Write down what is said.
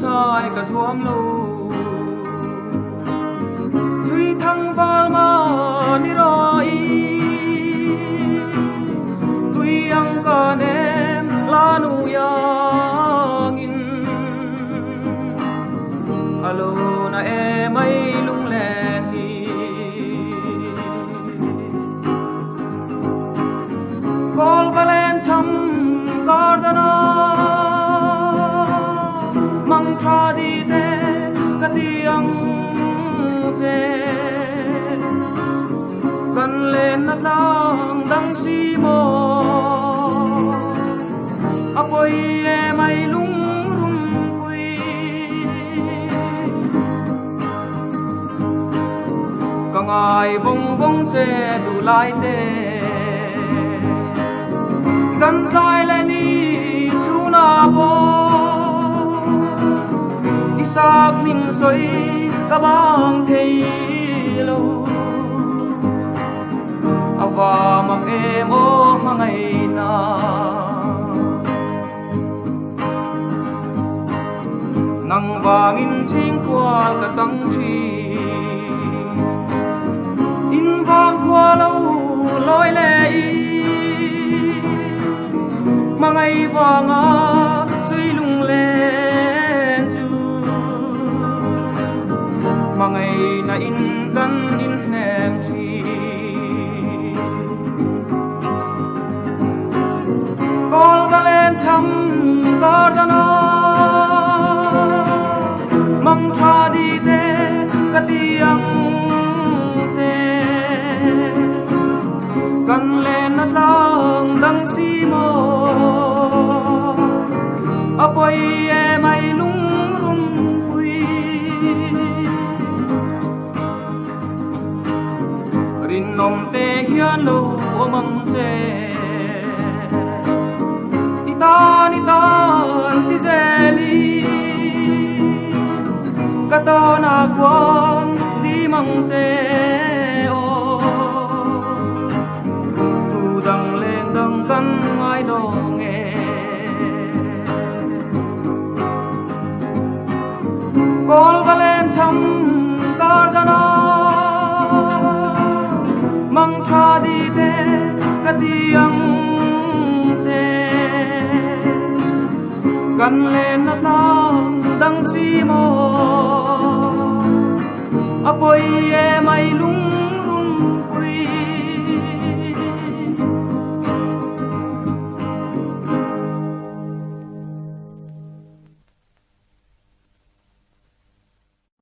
chai cả zuam lu duy thăng val mà ni roi tuy ang ka nem lanu yang in alo na em ai lung len hi kol valen cham gardana mang tha đi te ka tiang che kan lên na lang dang si mo apoi e mai lung rum pui ka ngai bong bong che du lai te dân tai lên đi chú na bo isak ning soi ka bang thei lo awa mak e mo mangai na nang wangin ching kwal ka chang thi in wang kwa lo loi le i mangai wanga sui lung len chu mangai na in kan in nem chi kol galen cham gardana mang tha di te katiang che kan len na tlang dang si mo apoi e mai lung rum pui rin nom te hian lo mang che itan ti zeli katona kwang di mang che o tu dang lên dang kan ngai dong e kol valen cham gardana mang tha di te katiang che kan lên na tlang dang si mo apoi e mai lung